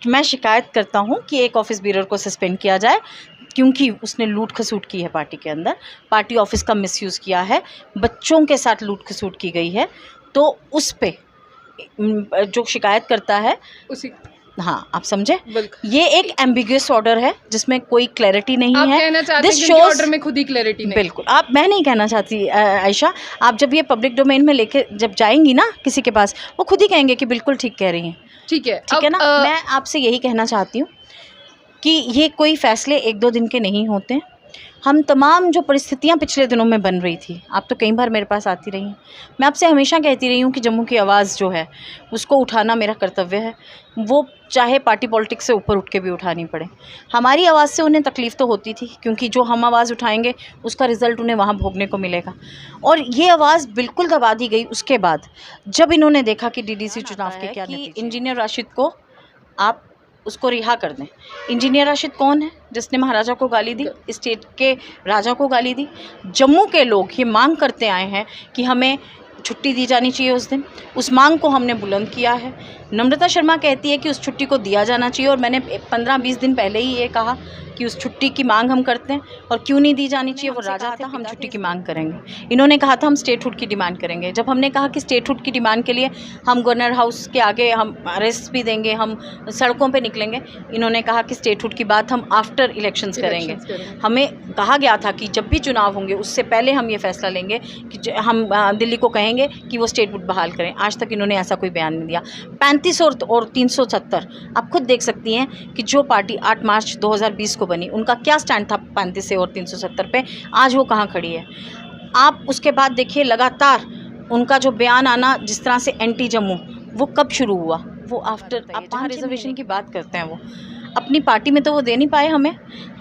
मैं शिकायत करता हूँ कि एक ऑफिस बीरर को सस्पेंड किया जाए क्योंकि उसने लूट खसूट की है पार्टी के अंदर, पार्टी ऑफिस का मिसयूज़ किया है, बच्चों के साथ लूट खसूट की गई है। तो उस पे जो शिकायत करता है उसी, हाँ आप समझे, ये एक एम्बिगुअस ऑर्डर है जिसमें कोई क्लैरिटी नहीं आप है। कहना चाहते हैं कि ऑर्डर में खुद ही क्लैरिटी नहीं? बिल्कुल, आप, मैं नहीं कहना चाहती आयशा, आप जब ये पब्लिक डोमेन में लेके जब जाएंगी ना किसी के पास, वो खुद ही कहेंगे कि बिल्कुल ठीक कह रही हैं। ठीक है ना। मैं आपसे यही कहना चाहती हूँ कि ये कोई फैसले एक दो दिन के नहीं होते। हम तमाम जो परिस्थितियाँ पिछले दिनों में बन रही थी, आप तो कई बार मेरे पास आती रही हैं, मैं आपसे हमेशा कहती रही हूँ कि जम्मू की आवाज़ जो है उसको उठाना मेरा कर्तव्य है, वो चाहे पार्टी पॉलिटिक्स से ऊपर उठ के भी उठानी पड़े। हमारी आवाज़ से उन्हें तकलीफ़ तो होती थी क्योंकि जो हम आवाज़ उठाएंगे उसका रिज़ल्ट उन्हें वहाँ भोगने को मिलेगा, और ये आवाज़ बिल्कुल दबा दी गई उसके बाद जब इन्होंने देखा कि DDC चुनाव के क्या नतीजे, इंजीनियर राशिद को आप उसको रिहा कर दें। इंजीनियर राशिद कौन है जिसने महाराजा को गाली दी, स्टेट के राजा को गाली दी। जम्मू के लोग ये मांग करते आए हैं कि हमें छुट्टी दी जानी चाहिए उस दिन, उस मांग को हमने बुलंद किया है। नम्रता शर्मा कहती है कि उस छुट्टी को दिया जाना चाहिए, और मैंने 15-20 दिन पहले ही ये कहा कि उस छुट्टी की मांग हम करते हैं, और क्यों नहीं दी जानी चाहिए, वो राजा था, हम छुट्टी की मांग करेंगे। इन्होंने कहा था हम स्टेटहुड की डिमांड करेंगे। जब हमने कहा कि स्टेटहुड की डिमांड के लिए हम गवर्नर हाउस के आगे हम अरेस्ट भी देंगे, हम सड़कों पे निकलेंगे, इन्होंने कहा कि स्टेटहुड की बात हम आफ्टर इलेक्शंस करेंगे। हमें कहा गया था कि जब भी चुनाव होंगे उससे पहले हम ये फैसला लेंगे कि हम दिल्ली को कहेंगे कि वो स्टेटहुड बहाल करें। आज तक इन्होंने ऐसा कोई बयान नहीं दिया। 35 और 370, आप खुद देख सकती हैं कि जो पार्टी 8 मार्च 2020 को बनी, उनका क्या स्टैंड था 35 और 370 पे, आज वो कहाँ खड़ी है। आप उसके बाद देखिए लगातार उनका जो बयान आना, जिस तरह से एंटी जम्मू, वो कब शुरू हुआ, वो आफ्टर, आप वहाँ रिजर्वेशन की बात करते हैं, वो अपनी पार्टी में तो वो दे नहीं पाए हमें।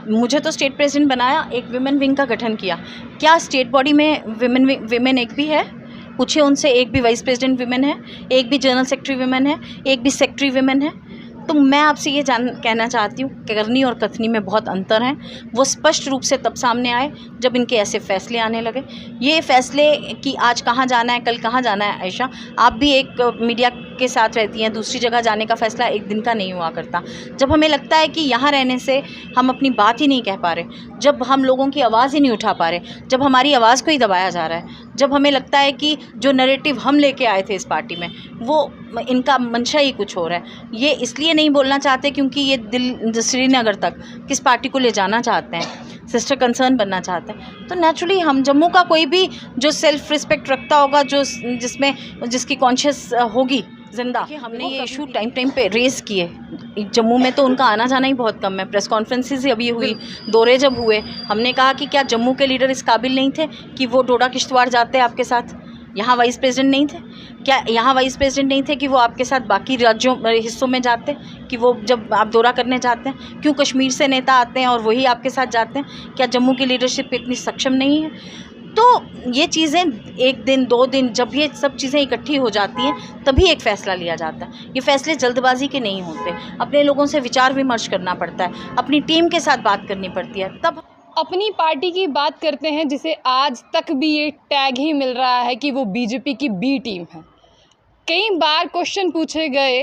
मुझे तो स्टेट प्रेसिडेंट बनाया, एक विमेन विंग का गठन किया, क्या स्टेट बॉडी में विमेन एक भी है? पूछिए उनसे, एक भी वाइस प्रेसिडेंट विमेन है, एक भी जनरल सेक्रेटरी विमेन है, एक भी सेक्रेटरी विमेन है? तो मैं आपसे ये कहना चाहती हूँ कि करनी और कथनी में बहुत अंतर है। वो स्पष्ट रूप से तब सामने आए जब इनके ऐसे फैसले आने लगे। ये फैसले कि आज कहाँ जाना है, कल कहाँ जाना है, आयशा आप भी एक मीडिया के साथ रहती हैं, दूसरी जगह जाने का फैसला एक दिन का नहीं हुआ करता। जब हमें लगता है कि यहाँ रहने से हम अपनी बात ही नहीं कह पा रहे, जब हम लोगों की आवाज़ ही नहीं उठा पा रहे, जब हमारी आवाज़ को ही दबाया जा रहा है, जब हमें लगता है कि जो नैरेटिव हम लेके आए थे इस पार्टी में, वो इनका मंशा ही कुछ हो रहा है। ये इसलिए नहीं बोलना चाहते क्योंकि ये श्रीनगर तक किस पार्टी को ले जाना चाहते हैं, सिस्टर कंसर्न बनना चाहते हैं। तो नेचुरली हम जम्मू का कोई भी जो सेल्फ रिस्पेक्ट रखता होगा, जो जिसकी कॉन्शियस होगी जिंदा, हमने ये इशू टाइम पे रेज़ किए। जम्मू में तो उनका आना जाना ही बहुत कम है। प्रेस कॉन्फ्रेंसेस अभी हुई, दौरे जब हुए, हमने कहा कि क्या जम्मू के लीडर इस काबिल नहीं थे कि वो डोडा किश्तवाड़ जाते आपके साथ? यहाँ वाइस प्रेसिडेंट नहीं थे क्या? यहाँ वाइस प्रेसिडेंट नहीं थे कि वो आपके साथ बाकी राज्यों हिस्सों में जाते, कि वो जब आप दौरा करने जाते हैं, क्यों कश्मीर से नेता आते हैं और वही आपके साथ जाते हैं? क्या जम्मू की लीडरशिप इतनी सक्षम नहीं है? तो ये चीज़ें एक दिन 2 दिन जब ये सब चीज़ें इकट्ठी हो जाती हैं तभी एक फ़ैसला लिया जाता है। ये फ़ैसले जल्दबाजी के नहीं होते, अपने लोगों से विचार विमर्श करना पड़ता है, अपनी टीम के साथ बात करनी पड़ती है, तब। अपनी पार्टी की बात करते हैं जिसे आज तक भी ये टैग ही मिल रहा है कि वो बीजेपी की बी टीम है। कई बार क्वेश्चन पूछे गए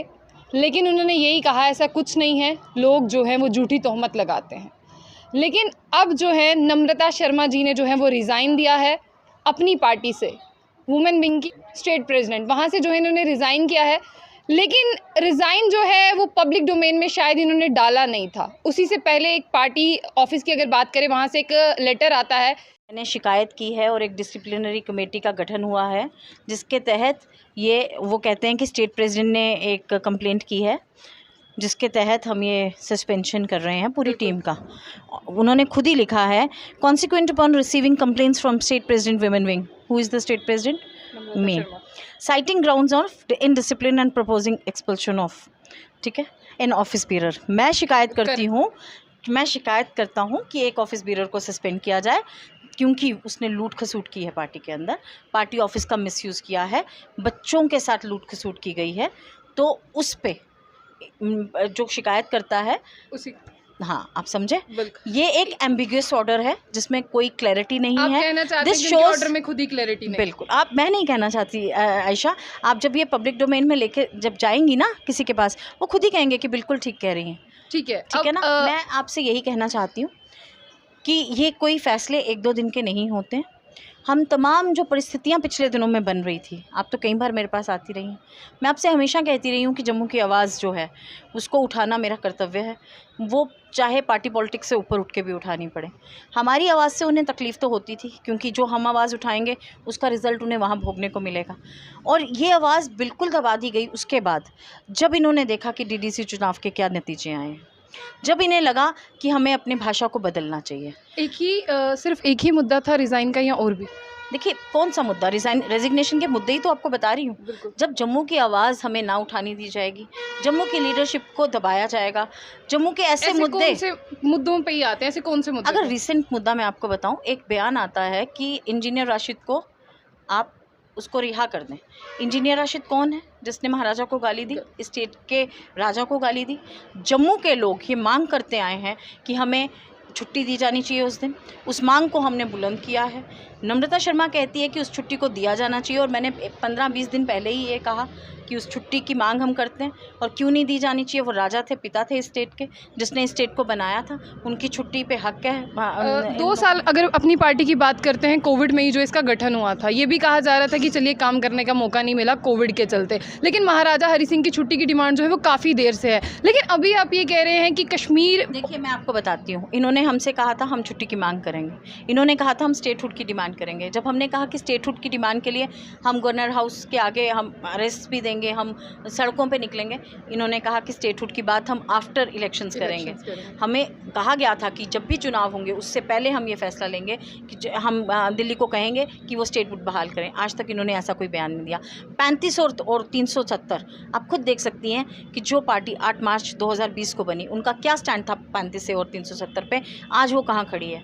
लेकिन उन्होंने यही कहा ऐसा कुछ नहीं है, लोग जो हैं वो झूठी तोहमत लगाते हैं। लेकिन अब जो है नम्रता शर्मा जी ने जो है वो रिज़ाइन दिया है अपनी पार्टी से, वुमेन विंग की स्टेट प्रेसिडेंट, वहाँ से जो है इन्होंने रिज़ाइन किया है। लेकिन रिज़ाइन जो है वो पब्लिक डोमेन में शायद इन्होंने डाला नहीं था। उसी से पहले एक पार्टी ऑफिस की अगर बात करें, वहाँ से एक लेटर आता है। मैंने शिकायत की है और एक डिसिप्लिनरी कमेटी का गठन हुआ है जिसके तहत वो कहते हैं कि स्टेट प्रेसिडेंट ने एक कंप्लेंट की है, जिसके तहत हम ये सस्पेंशन कर रहे हैं पूरी टीम का। उन्होंने खुद ही लिखा है, consequent upon receiving complaints from state president women wing, who is the state president, me, citing grounds of indiscipline and proposing expulsion of, ठीक है, इन ऑफिस बीरर। मैं शिकायत करता हूँ कि एक ऑफिस बीरर को सस्पेंड किया जाए क्योंकि उसने लूट खसूट की है पार्टी के अंदर, पार्टी ऑफिस का मिसयूज़ किया है, बच्चों के साथ लूट खसूट की गई है। तो उस पे जो शिकायत करता है उसी, हाँ, आप समझे? बिल्कुल। ये एक एम्बिगुअस ऑर्डर है जिसमें कोई क्लैरिटी नहीं आप है। कहना चाहते दिस हैं कि उनके शोज ऑर्डर में खुद ही क्लैरिटी नहीं। बिल्कुल, आप मैं नहीं कहना चाहती आयशा, आप जब ये पब्लिक डोमेन में लेके जब जाएंगी ना किसी के पास, वो खुद ही कहेंगे कि बिल्कुल ठीक कह रही हैं। ठीक है, ठीक है ना? अब मैं आपसे यही कहना चाहती हूँ कि ये कोई फैसले एक दो दिन के नहीं होते हैं। हम तमाम जो परिस्थितियाँ पिछले दिनों में बन रही थी, आप तो कई बार मेरे पास आती रही हैं, मैं आपसे हमेशा कहती रही हूँ कि जम्मू की आवाज़ जो है उसको उठाना मेरा कर्तव्य है। वो चाहे पार्टी पॉलिटिक्स से ऊपर उठ के भी उठानी पड़े। हमारी आवाज़ से उन्हें तकलीफ़ तो होती थी, क्योंकि जो हम आवाज़ उठाएंगे उसका रिज़ल्ट उन्हें वहाँ भोगने को मिलेगा। और ये आवाज़ बिल्कुल दबा दी गई उसके बाद, जब इन्होंने देखा कि डीडीसी चुनाव के क्या नतीजे आए हैं, जब इन्हें लगा कि हमें अपनी भाषा को बदलना चाहिए। सिर्फ एक ही मुद्दा था रिज़ाइन का या और भी? देखिए, कौन सा मुद्दा? रेजिग्नेशन के मुद्दे ही तो आपको बता रही हूँ। बिल्कुल। जब जम्मू की आवाज़ हमें ना उठानी दी जाएगी, जम्मू की लीडरशिप को दबाया जाएगा, जम्मू के ऐसे मुद्दे, कौन से मुद्दों पे ही आते हैं? ऐसे कौन से मुद्दे अगर थे? रिसेंट मुद्दा मैं आपको बताऊं, एक बयान आता है कि इंजीनियर राशिद को आप उसको रिहा कर दें। इंजीनियर राशिद कौन है? जिसने महाराजा को गाली दी, स्टेट के राजा को गाली दी। जम्मू के लोग ये मांग करते आए हैं कि हमें छुट्टी दी जानी चाहिए उस दिन। उस मांग को हमने बुलंद किया है। नम्रता शर्मा कहती है कि उस छुट्टी को दिया जाना चाहिए, और मैंने 15-20 दिन पहले ही ये कहा कि उस छुट्टी की मांग हम करते हैं। और क्यों नहीं दी जानी चाहिए? वो राजा थे, पिता थे स्टेट के, जिसने स्टेट को बनाया था, उनकी छुट्टी पे हक है। 2 साल अगर अपनी पार्टी की बात करते हैं, कोविड में ही जो इसका गठन हुआ था, ये भी कहा जा रहा था कि चलिए काम करने का मौका नहीं मिला कोविड के चलते, लेकिन महाराजा हरि सिंह की छुट्टी की डिमांड जो है वो काफ़ी देर से है। लेकिन अभी आप ये कह रहे हैं कि कश्मीर, देखिए, मैं आपको बताती हूँ, इन्होंने हमसे कहा था हम छुट्टी की मांग करेंगे, इन्होंने कहा था हम स्टेटहुड की डिमांड करेंगे। जब हमने कहा कि स्टेटहुड की डिमांड के लिए हम गवर्नर हाउस के आगे हम अरेस्ट भी देंगे, हम सड़कों पे निकलेंगे, इन्होंने कहा कि स्टेटहुड की बात हम आफ्टर इलेक्शंस करेंगे। हमें कहा गया था कि जब भी चुनाव होंगे उससे पहले हम ये फैसला लेंगे कि हम दिल्ली को कहेंगे कि वो स्टेटहुड बहाल करें। आज तक इन्होंने ऐसा कोई बयान नहीं दिया। 35 और 370, आप खुद देख सकती हैं कि जो पार्टी 8 मार्च 2020 को बनी, उनका क्या स्टैंड था 35 और 370 पे, आज वो कहाँ खड़ी है।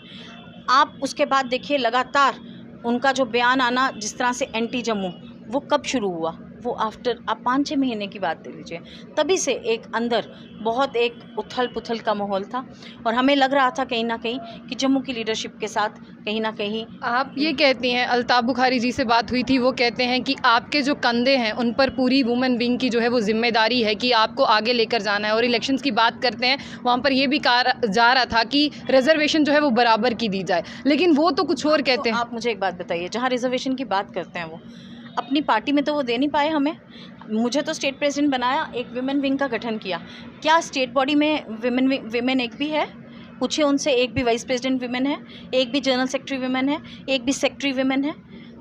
आप उसके बाद देखिए, लगातार उनका जो बयान आना जिस तरह से एंटी जम्मू, वो कब शुरू हुआ? वो आफ्टर, आप 5-6 महीने की बात ले लीजिए, तभी से एक अंदर बहुत एक उथल पुथल का माहौल था। और हमें लग रहा था कहीं ना कहीं कि जम्मू की लीडरशिप के साथ कहीं ना कहीं, आप ये कहती हैं, अल्ताफ़ बुखारी जी से बात हुई थी, वो कहते हैं कि आपके जो कंधे हैं उन पर पूरी वुमेन विंग की जो है वो जिम्मेदारी है कि आपको आगे लेकर जाना है। और इलेक्शंस की बात करते हैं, वहाँ पर ये भी कहा जा रहा था कि रिजर्वेशन जो है वो बराबर की दी जाए, लेकिन वो तो कुछ और कहते हैं। आप मुझे एक बात बताइए, जहाँ रिजर्वेशन की बात करते हैं वो अपनी पार्टी में तो वो दे नहीं पाए हमें। मुझे तो स्टेट प्रेसिडेंट बनाया, एक विमेन विंग का गठन किया, क्या स्टेट बॉडी में विमेन एक भी है? पूछिए उनसे, एक भी वाइस प्रेसिडेंट विमेन है, एक भी जनरल सेक्रेटरी विमेन है, एक भी सेक्रेटरी विमेन है?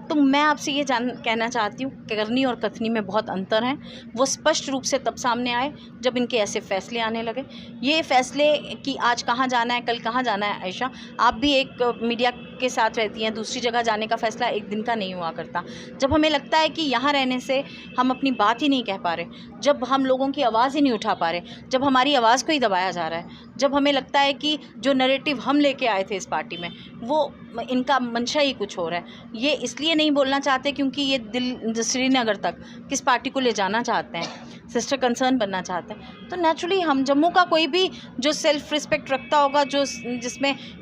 तो मैं आपसे ये कहना चाहती हूँ, करनी और कथनी में बहुत अंतर है। वो स्पष्ट रूप से तब सामने आए जब इनके ऐसे फैसले आने लगे। ये फैसले कि आज कहाँ जाना है, कल कहाँ जाना है, आयशा आप भी एक मीडिया के साथ रहती हैं, दूसरी जगह जाने का फैसला एक दिन का नहीं हुआ करता। जब हमें लगता है कि यहाँ रहने से हम अपनी बात ही नहीं कह पा रहे, जब हम लोगों की आवाज़ ही नहीं उठा पा रहे, जब हमारी आवाज़ को ही दबाया जा रहा है, जब हमें लगता है कि जो नैरेटिव हम लेके आए थे इस पार्टी में, वो इनका मंशा ही कुछ हो रहा है। ये इसलिए नहीं बोलना चाहते क्योंकि ये श्रीनगर तक किस पार्टी को ले जाना चाहते हैं, सिस्टर कंसर्न बनना चाहते हैं। तो नेचुरली हम जम्मू का कोई भी जो सेल्फ रिस्पेक्ट रखता होगा, जो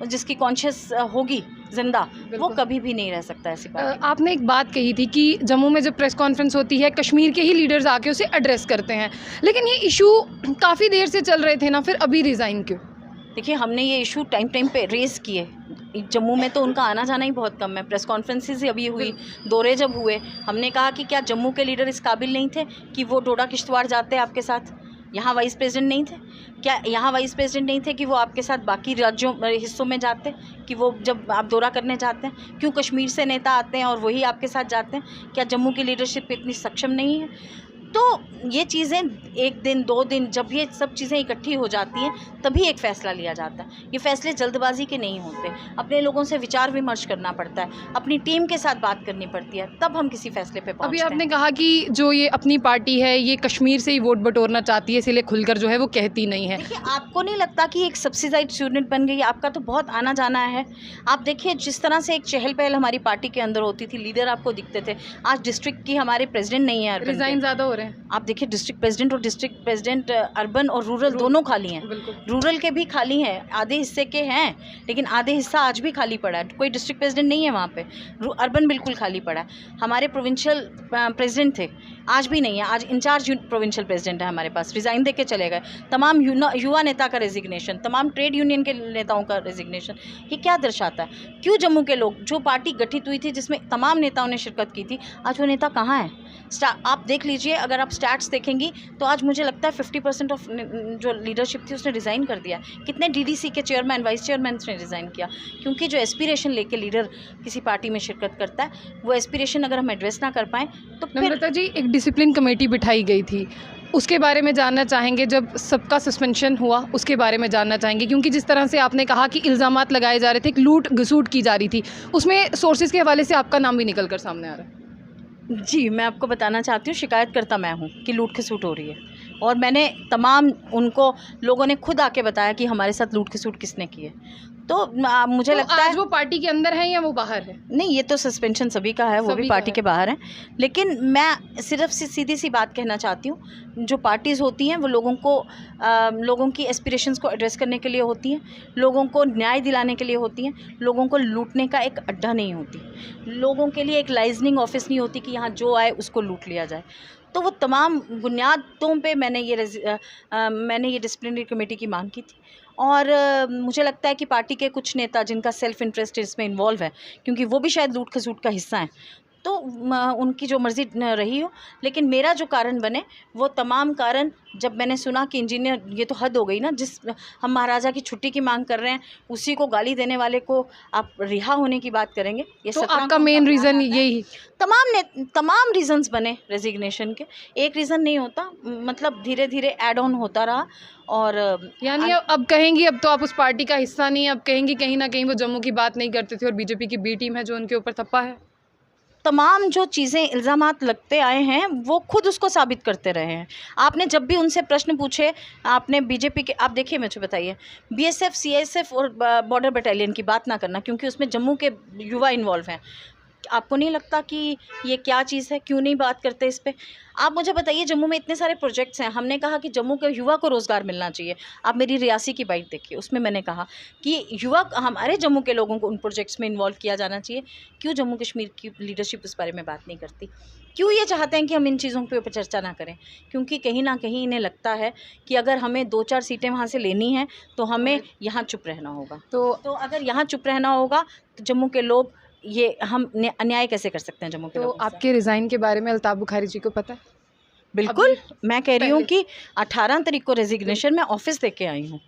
जिसकी कॉन्शियस होगी जिंदा, वो कभी भी नहीं रह सकता ऐसी बात। आपने एक बात कही थी कि जम्मू में जब प्रेस कॉन्फ्रेंस होती है, कश्मीर के ही लीडर्स आके उसे एड्रेस करते हैं, लेकिन ये इशू काफ़ी देर से चल रहे थे ना, फिर अभी रिज़ाइन क्यों? देखिए, हमने ये इशू टाइम पे रेज़ किए। जम्मू में तो उनका आना जाना ही बहुत कम है, प्रेस कॉन्फ्रेंसेस अभी हुई, दौरे जब हुए, हमने कहा कि क्या जम्मू के लीडर इस काबिल नहीं थे कि वो डोडा किश्तवाड़ जाते आपके साथ? यहाँ वाइस प्रेसिडेंट नहीं थे क्या? यहाँ वाइस प्रेसिडेंट नहीं थे कि वो आपके साथ बाकी राज्यों हिस्सों में जाते, कि वो जब आप दौरा करने जाते हैं, क्यों कश्मीर से नेता आते हैं और वही आपके साथ जाते हैं? क्या जम्मू की लीडरशिप इतनी सक्षम नहीं है? तो ये चीज़ें एक दिन 2 दिन जब ये सब चीज़ें इकट्ठी हो जाती हैं, तभी एक फ़ैसला लिया जाता है। ये फ़ैसले जल्दबाजी के नहीं होते, अपने लोगों से विचार विमर्श करना पड़ता है, अपनी टीम के साथ बात करनी पड़ती है, तब हम किसी फ़ैसले पे पहुंचते अभी हैं। आपने कहा कि जो ये अपनी पार्टी है ये कश्मीर से ही वोट बटोरना चाहती है, इसलिए खुलकर जो है वो कहती नहीं है। देखिए, आपको नहीं लगता कि एक सब्सिडाइज्ड यूनिट बन गई? आपका तो बहुत आना जाना है। आप देखिए, जिस तरह से एक चहल पहल हमारी पार्टी के अंदर होती थी, लीडर आपको दिखते थे, आज डिस्ट्रिक्ट की हमारे प्रेसिडेंट नहीं है, रिज़ाइन ज़्यादा हो रहे रहे हैं? आप देखिए डिस्ट्रिक्ट प्रेसिडेंट अर्बन और रूरल दोनों खाली हैं। बिल्कुल। रूरल के भी खाली हैं, आधे हिस्से के हैं, लेकिन आधे हिस्सा आज भी खाली पड़ा है। कोई डिस्ट्रिक्ट प्रेसिडेंट नहीं है वहाँ पे। अर्बन बिल्कुल खाली पड़ा है। हमारे प्रोविंशियल प्रेसिडेंट थे, आज भी नहीं है। आज इंचार्ज प्रोविंशियल प्रेसिडेंट है हमारे पास, रिज़ाइन दे के चले गए। तमाम युवा नेता का रेजिग्नेशन, तमाम ट्रेड यूनियन के नेताओं का रेजिग्नेशन। ये क्या दर्शाता है? क्यों जम्मू के लोग, जो पार्टी गठित हुई थी जिसमें तमाम नेताओं ने शिरकत की थी, आज वो नेता कहाँ है? आप देख लीजिए, अगर आप स्टैट्स देखेंगी तो आज मुझे लगता है 50% ऑफ जो लीडरशिप थी उसने रिज़ाइन कर दिया। कितने डीडीसी के चेयरमैन, वाइस चेयरमैन ने रिज़ाइन किया? क्योंकि जो एस्पिरेशन लेके लीडर किसी पार्टी में शिरकत करता है, वो एस्पिरेशन अगर हम एड्रेस ना कर पाएँ तो फिर नम्रता जी, एक डिसिप्लिन कमेटी बिठाई गई थी, उसके बारे में जानना चाहेंगे। जब सबका सस्पेंशन हुआ उसके बारे में जानना चाहेंगे, क्योंकि जिस तरह से आपने कहा कि इल्ज़ामात लगाए जा रहे थे, एक लूट घसूट की जा रही थी, उसमें सोर्सेज के हवाले से आपका नाम भी निकल कर सामने आ रहा है। जी, मैं आपको बताना चाहती हूँ, शिकायतकर्ता मैं हूँ कि लूट खसूट हो रही है। और मैंने तमाम उनको, लोगों ने खुद आके बताया कि हमारे साथ लूट खसूट किसने की है। तो मुझे तो लगता आज है वो पार्टी के अंदर है या वो बाहर है? नहीं, ये तो सस्पेंशन सभी का है, वो भी सभी का पार्टी है। के बाहर है। लेकिन मैं सिर्फ सीधी सी बात कहना चाहती हूँ, जो पार्टीज़ होती हैं वो लोगों की एस्पिरेशंस को एड्रेस करने के लिए होती हैं, लोगों को न्याय दिलाने के लिए होती हैं, लोगों को लूटने का एक अड्डा नहीं होती, लोगों के लिए एक लाइजनिंग ऑफिस नहीं होती कि यहाँ जो आए उसको लूट लिया जाए। तो वो तमाम बुनियादों पे मैंने ये डिसिप्लिनरी कमेटी की मांग की थी। और मुझे लगता है कि पार्टी के कुछ नेता जिनका सेल्फ इंटरेस्ट इसमें इन्वॉल्व है, क्योंकि वो भी शायद लूट खसूट का हिस्सा हैं, तो उनकी जो मर्ज़ी रही हो, लेकिन मेरा जो कारण बने वो तमाम कारण, जब मैंने सुना कि इंजीनियर, ये तो हद हो गई ना, जिस हम महाराजा की छुट्टी की मांग कर रहे हैं उसी को गाली देने वाले को आप रिहा होने की बात करेंगे। ये तो 17 आपका को मेन उनका रीज़न बयान आता है। यही? तमाम रीज़न्स बने रेजिग्नेशन के, एक रीज़न नहीं होता, मतलब धीरे धीरे ऐड ऑन होता रहा। और यानी अब कहेंगी, अब तो आप उस पार्टी का हिस्सा नहीं है, अब कहेंगी कहीं ना कहीं वो जम्मू की बात नहीं करते थे और बीजेपी की बी टीम है जो उनके ऊपर थप्पा है। तमाम जो चीज़ें इल्ज़ामात लगते आए हैं वो खुद उसको साबित करते रहे हैं। आपने जब भी उनसे प्रश्न पूछे, आपने बीजेपी के, आप देखिए मुझे बताइए, बीएसएफ, सीआईएसएफ और बॉर्डर बटालियन की बात ना करना, क्योंकि उसमें जम्मू के युवा इन्वॉल्व हैं। आपको नहीं लगता कि ये क्या चीज़ है? क्यों नहीं बात करते इस पे? आप मुझे बताइए, जम्मू में इतने सारे प्रोजेक्ट्स हैं, हमने कहा कि जम्मू के युवा को रोज़गार मिलना चाहिए। आप मेरी रियासी की बाइट देखिए, उसमें मैंने कहा कि युवा, हमारे जम्मू के लोगों को उन प्रोजेक्ट्स में इन्वॉल्व किया जाना चाहिए। क्यों जम्मू कश्मीर की लीडरशिप उस बारे में बात नहीं करती? क्यों ये चाहते हैं कि हम इन चीज़ों के ऊपर चर्चा ना करें? क्योंकि कहीं ना कहीं इन्हें लगता है कि अगर हमें 2-4 सीटें वहाँ से लेनी हैं तो हमें यहाँ चुप रहना होगा। तो अगर यहाँ चुप रहना होगा तो जम्मू के लोग, ये हम अन्याय कैसे कर सकते हैं जम्मू के तो लोगों से? आपके रिज़ाइन के बारे में अल्ताफ़ बुखारी जी को पता है? बिल्कुल, मैं कह रही हूँ पहले- कि 18 तारीख को रेजिग्नेशन मैं ऑफिस दे के आई हूँ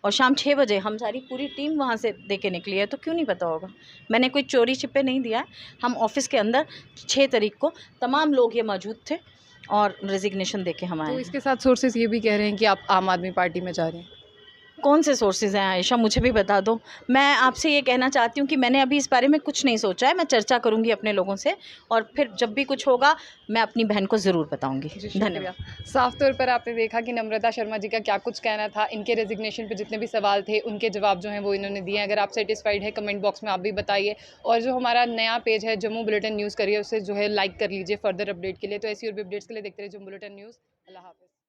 और शाम 6 बजे हम सारी पूरी टीम वहाँ से दे के निकली है। तो क्यों नहीं पता होगा? मैंने कोई चोरी छिपे नहीं दिया है। हम ऑफिस के अंदर 6 तारीख को तमाम लोग ये मौजूद थे और रेजिग्नेशन दे के हम आए तो हैं। इसके साथ सोर्सेज ये भी कह रहे हैं कि आप आम आदमी पार्टी में जा रहे हैं। कौन से सोर्सेज़ हैं आयशा, मुझे भी बता दो। मैं आपसे ये कहना चाहती हूँ कि मैंने अभी इस बारे में कुछ नहीं सोचा है। मैं चर्चा करूँगी अपने लोगों से और फिर जब भी कुछ होगा मैं अपनी बहन को ज़रूर बताऊँगी। धन्यवाद। साफ तौर पर आपने देखा कि नम्रता शर्मा जी का क्या कुछ कहना था। इनके रेजिग्नेशन पे जितने भी सवाल थे उनके जवाब जो हैं वो इन्होंने दिए हैं। अगर आप सेटिस्फाइड है कमेंट बॉक्स में आप भी बताइए, और जो हमारा नया पेज है जम्मू बुलेटिन न्यूज़ करिए, उसे जो है लाइक कर लीजिए फर्दर अपडेट के लिए। तो ऐसी और भी अपडेट्स के लिए देखते रहिए जम्मू बुलेटिन न्यूज़। अल्लाह हाफ़िज़।